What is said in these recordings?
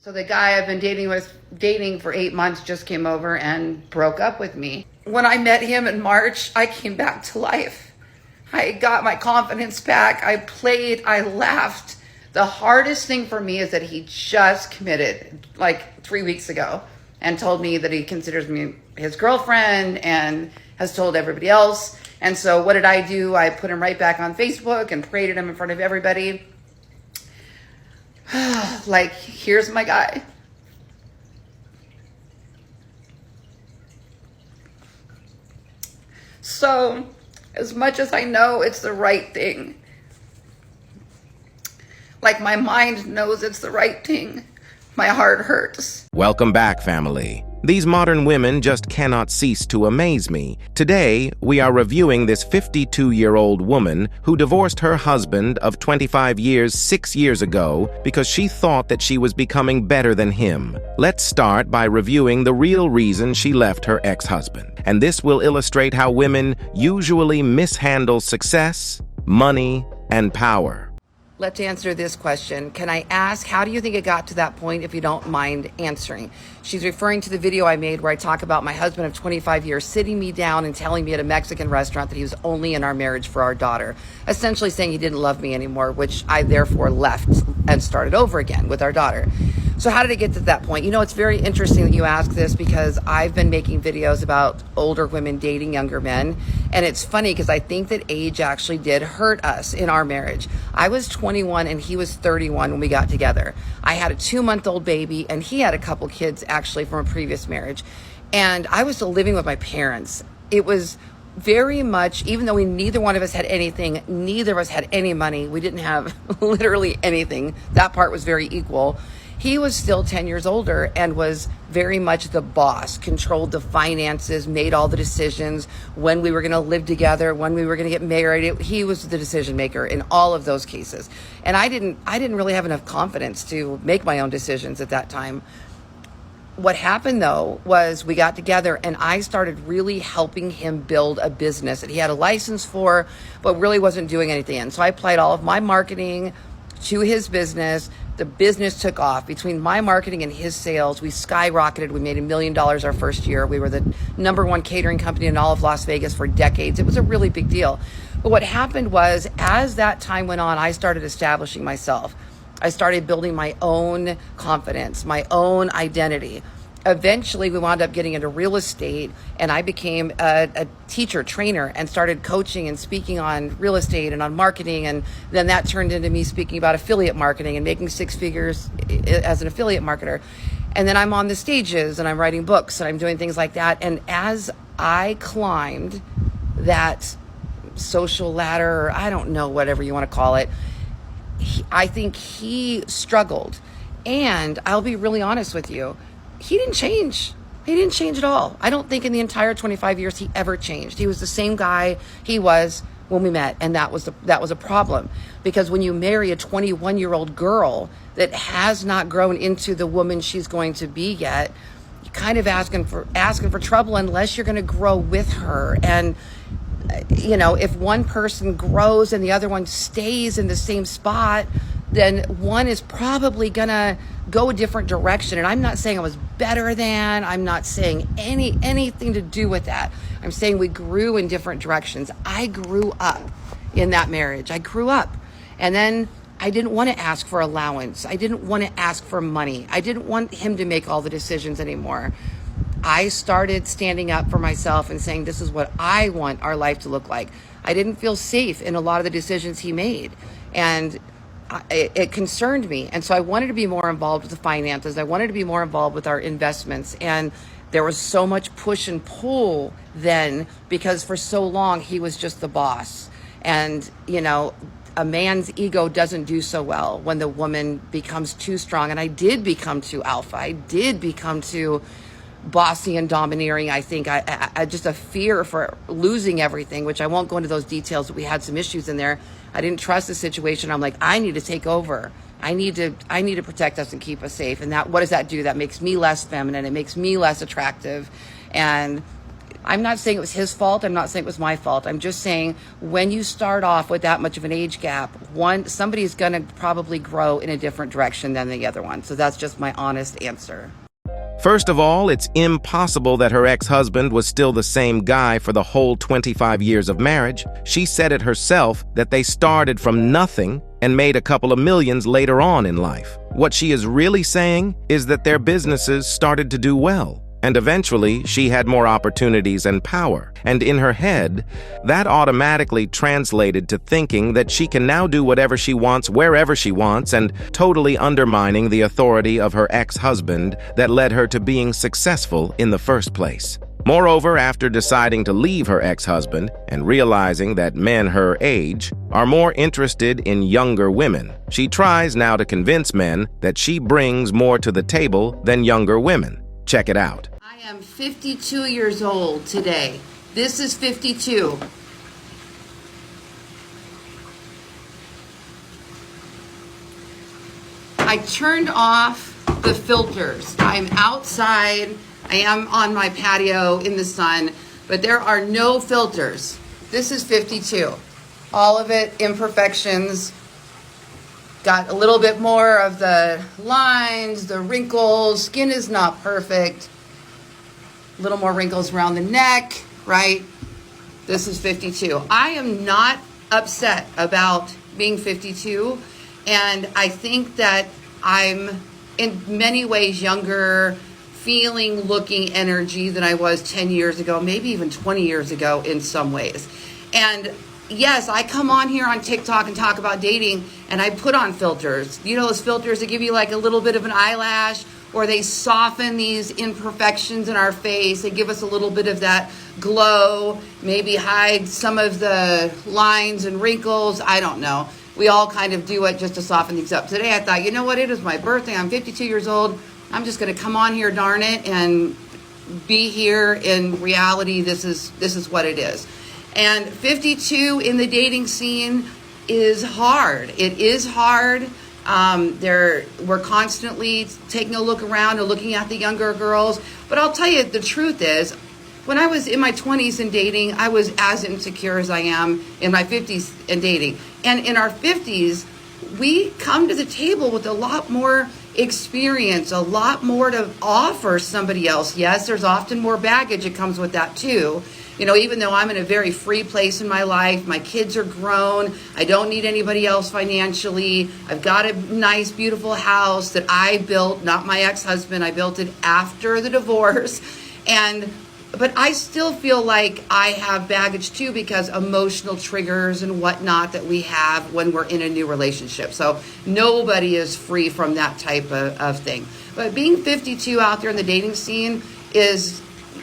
So the guy I've been dating for 8 months just came over and broke up with me. When I met him in March, I came back to life. I got my confidence back. I played, I laughed. The hardest thing for me is that he just committed like 3 weeks ago and told me that he considers me his girlfriend and has told everybody else. And so what did I do? I put him right back on Facebook and paraded him in front of everybody. Like, here's my guy. So, as much as I know it's the right thing, like my mind knows it's the right thing, my heart hurts. Welcome back, family. These modern women just cannot cease to amaze me. Today, we are reviewing this 52-year-old woman who divorced her husband of 25 years 6 years ago because she thought that she was becoming better than him. Let's start by reviewing the real reason she left her ex-husband. And this will illustrate how women usually mishandle success, money, and power. Let's answer this question. Can I ask, how do you think it got to that point, if you don't mind answering? She's referring to the video I made where I talk about my husband of 25 years sitting me down and telling me at a Mexican restaurant that he was only in our marriage for our daughter, essentially saying he didn't love me anymore, which I therefore left and started over again with our daughter. So how did it get to that point? You know, it's very interesting that you ask this because I've been making videos about older women dating younger men. And it's funny because I think that age actually did hurt us in our marriage. I was 21 and he was 31 when we got together. I had a 2-month-old baby and he had a couple kids actually from a previous marriage. And I was still living with my parents. It was very much, even though neither one of us had anything, neither of us had any money. We didn't have literally anything. That part was very equal. He was still 10 years older and was very much the boss, controlled the finances, made all the decisions, when we were going to live together, when we were going to get married. He was the decision maker in all of those cases. And I didn't really have enough confidence to make my own decisions at that time. What happened though was we got together and I started really helping him build a business that he had a license for, but really wasn't doing anything in. So I applied all of my marketing to his business. The business took off. Between my marketing and his sales, we skyrocketed. We made $1 million our first year. We were the #1 catering company in all of Las Vegas for decades. It was a really big deal. But what happened was, as that time went on, I started establishing myself. I started building my own confidence, my own identity. Eventually, we wound up getting into real estate, and I became a teacher, trainer, and started coaching and speaking on real estate and on marketing. And then that turned into me speaking about affiliate marketing and making 6 figures as an affiliate marketer. And then I'm on the stages and I'm writing books and I'm doing things like that. And as I climbed that social ladder, or I don't know, whatever you want to call it, I think he struggled. And I'll be really honest with you. He didn't change. He didn't change at all. I don't think in the entire 25 years he ever changed. He was the same guy he was when we met, and that was a problem. Because when you marry a 21-year-old girl that has not grown into the woman she's going to be yet, you're kind of asking for trouble unless you're going to grow with her. And you know, if one person grows and the other one stays in the same spot, then one is probably gonna go a different direction. And I'm not saying I was better than, I'm not saying anything to do with that. I'm saying we grew in different directions. I grew up in that marriage. I grew up. And then I didn't want to ask for allowance. I didn't want to ask for money. I didn't want him to make all the decisions anymore. I started standing up for myself and saying, this is what I want our life to look like. I didn't feel safe in a lot of the decisions he made. And it concerned me. And so I wanted to be more involved with the finances. I wanted to be more involved with our investments. And there was so much push and pull then because for so long he was just the boss. And, you know, a man's ego doesn't do so well when the woman becomes too strong. And I did become too alpha. I did become too bossy and domineering. I think I just a fear for losing everything, which I won't go into those details, but we had some issues in there. I didn't trust the situation. I'm like, I need to take over. I need to protect us and keep us safe. And that, what does that do? That makes me less feminine. It makes me less attractive. And I'm not saying it was his fault. I'm not saying it was my fault. I'm just saying when you start off with that much of an age gap, somebody's going to probably grow in a different direction than the other one. So that's just my honest answer. First of all, it's impossible that her ex-husband was still the same guy for the whole 25 years of marriage. She said it herself that they started from nothing and made a couple of millions later on in life. What she is really saying is that their businesses started to do well, and eventually she had more opportunities and power. And in her head, that automatically translated to thinking that she can now do whatever she wants, wherever she wants, and totally undermining the authority of her ex-husband that led her to being successful in the first place. Moreover, after deciding to leave her ex-husband and realizing that men her age are more interested in younger women, she tries now to convince men that she brings more to the table than younger women. Check it out. I am 52 years old today. This is 52. I turned off the filters. I'm outside. I am on my patio in the sun, but there are no filters. This is 52. All of it imperfections. Got a little bit more of the lines, the wrinkles. Skin is not perfect. A little more wrinkles around the neck, right? This is 52. I am not upset about being 52, and I think that I'm in many ways younger, feeling, looking energy than I was 10 years ago, maybe even 20 years ago in some ways. And yes, I come on here on TikTok and talk about dating, and I put on filters. You know those filters that give you like a little bit of an eyelash, or they soften these imperfections in our face. They give us a little bit of that glow, maybe hide some of the lines and wrinkles. I don't know. We all kind of do it just to soften things up. Today I thought, you know what, it is my birthday. I'm 52 years old. I'm just going to come on here, darn it, and be here. In reality, this is what it is. And 52 in the dating scene is hard. It is hard. We're constantly taking a look around and looking at the younger girls. But I'll tell you, the truth is, when I was in my 20s and dating, I was as insecure as I am in my 50s and dating. And in our 50s, we come to the table with a lot more experience, a lot more to offer somebody else. Yes, there's often more baggage that comes with that too. You know, even though I'm in a very free place in my life, my kids are grown, I don't need anybody else financially. I've got a nice, beautiful house that I built, not my ex-husband. I built it after the divorce. But I still feel like I have baggage too, because emotional triggers and whatnot that we have when we're in a new relationship. So nobody is free from that type of thing. But being 52 out there in the dating scene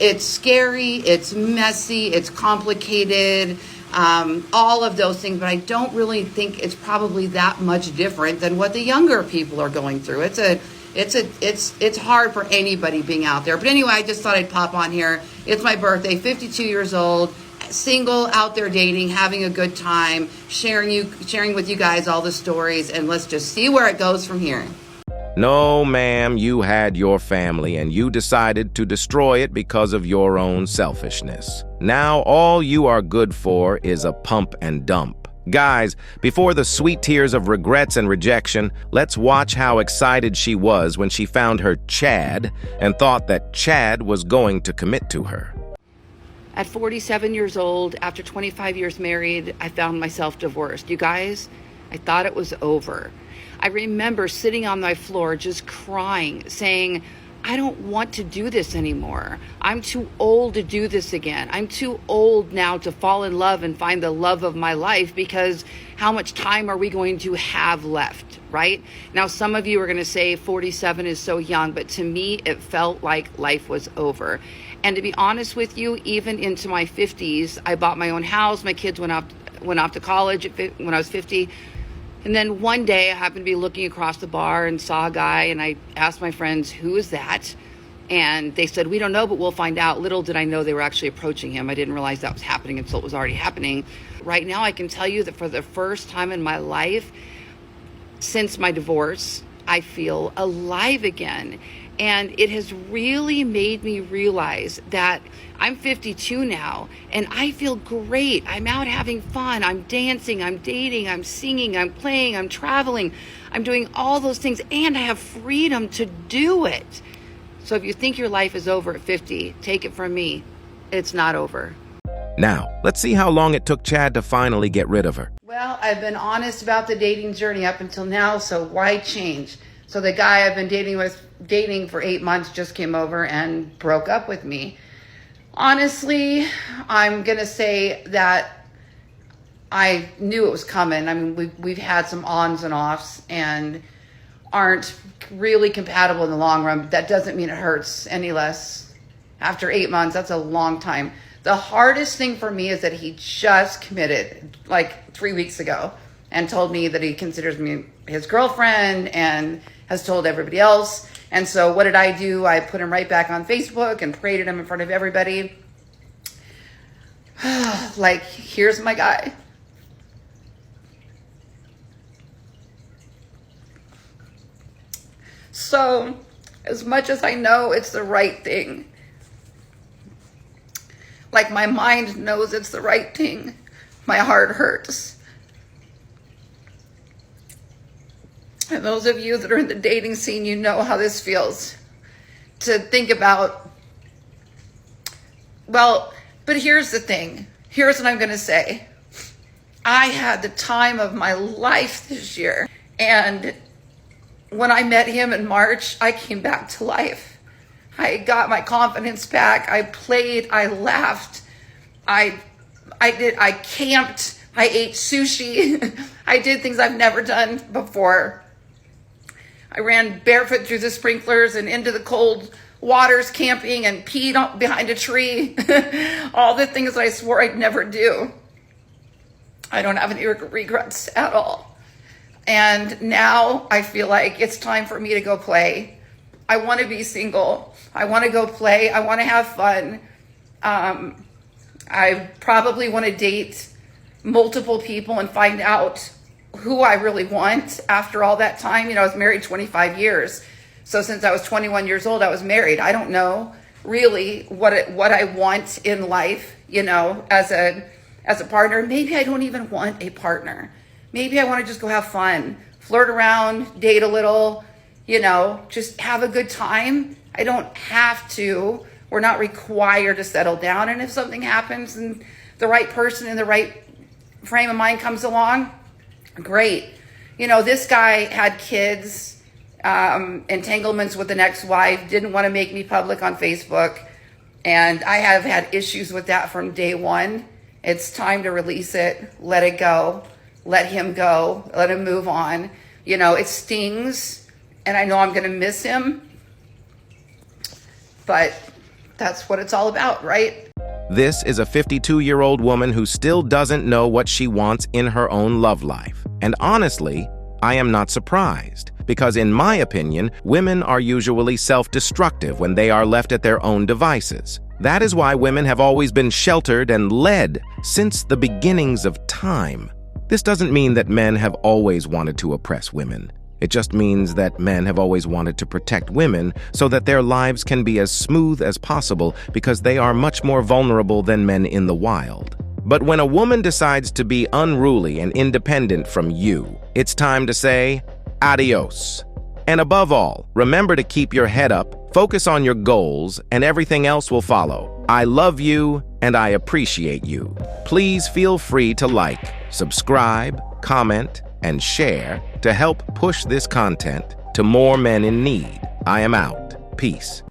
it's scary, it's messy, it's complicated, all of those things. But I don't really think it's probably that much different than what the younger people are going through. It's hard for anybody being out there. But anyway, I just thought I'd pop on here. It's my birthday, 52 years old, single, out there dating, having a good time, sharing with you guys all the stories, and let's just see where it goes from here. No, ma'am, you had your family and you decided to destroy it because of your own selfishness. Now all you are good for is a pump and dump. Guys, before the sweet tears of regrets and rejection, let's watch how excited she was when she found her Chad and thought that Chad was going to commit to her. At 47 years old, after 25 years married, I found myself divorced. You guys, I thought it was over. I remember sitting on my floor just crying, saying, I don't want to do this anymore. I'm too old to do this again. I'm too old now to fall in love and find the love of my life, because how much time are we going to have left, right? Now, some of you are going to say 47 is so young, but to me, it felt like life was over. And to be honest with you, even into my 50s, I bought my own house. My kids went off to college when I was 50. And then one day I happened to be looking across the bar and saw a guy, and I asked my friends, who is that? And they said, we don't know, but we'll find out. Little did I know they were actually approaching him. I didn't realize that was happening until it was already happening. Right now, I can tell you that for the first time in my life, since my divorce, I feel alive again. And it has really made me realize that I'm 52 now and I feel great. I'm out having fun. I'm dancing, I'm dating, I'm singing, I'm playing, I'm traveling. I'm doing all those things and I have freedom to do it. So if you think your life is over at 50, take it from me. It's not over. Now, let's see how long it took Chad to finally get rid of her. Well, I've been honest about the dating journey up until now, so why change? So the guy I've been dating for 8 months just came over and broke up with me. Honestly, I'm gonna say that I knew it was coming. I mean, we've had some ons and offs and aren't really compatible in the long run, but that doesn't mean it hurts any less. After 8 months, that's a long time. The hardest thing for me is that he just committed like 3 weeks ago and told me that he considers me his girlfriend and has told everybody else. And so what did I do? I put him right back on Facebook and paraded him in front of everybody. Like, here's my guy. So as much as I know it's the right thing, like my mind knows it's the right thing, my heart hurts. And those of you that are in the dating scene, you know how this feels to think about. Well, but here's the thing. Here's what I'm going to say. I had the time of my life this year. And when I met him in March, I came back to life. I got my confidence back. I played, I laughed. I camped, I ate sushi. I did things I've never done before. I ran barefoot through the sprinklers and into the cold waters camping and peed behind a tree. All the things I swore I'd never do. I don't have any regrets at all. And now I feel like it's time for me to go play. I want to be single. I want to go play. I want to have fun. I probably want to date multiple people and find out who I really want after all that time. You know, I was married 25 years. So since I was 21 years old, I was married. I don't know really what I want in life, you know, as a partner. Maybe I don't even want a partner. Maybe I want to just go have fun, flirt around, date a little, you know, just have a good time. I don't have to. We're not required to settle down. And if something happens and the right person in the right frame of mind comes along, great. You know, this guy had kids, entanglements with an ex-wife, didn't want to make me public on Facebook. And I have had issues with that from day one. It's time to release it, let it go, let him go, let him move on. You know, it stings and I know I'm going to miss him, but that's what it's all about, right? This is a 52-year-old woman who still doesn't know what she wants in her own love life. And honestly, I am not surprised, because in my opinion, women are usually self-destructive when they are left at their own devices. That is why women have always been sheltered and led since the beginnings of time. This doesn't mean that men have always wanted to oppress women. It just means that men have always wanted to protect women so that their lives can be as smooth as possible, because they are much more vulnerable than men in the wild. But when a woman decides to be unruly and independent from you, it's time to say adios. And above all, remember to keep your head up, focus on your goals, and everything else will follow. I love you and I appreciate you. Please feel free to like, subscribe, comment, and share to help push this content to more men in need. I am out. Peace.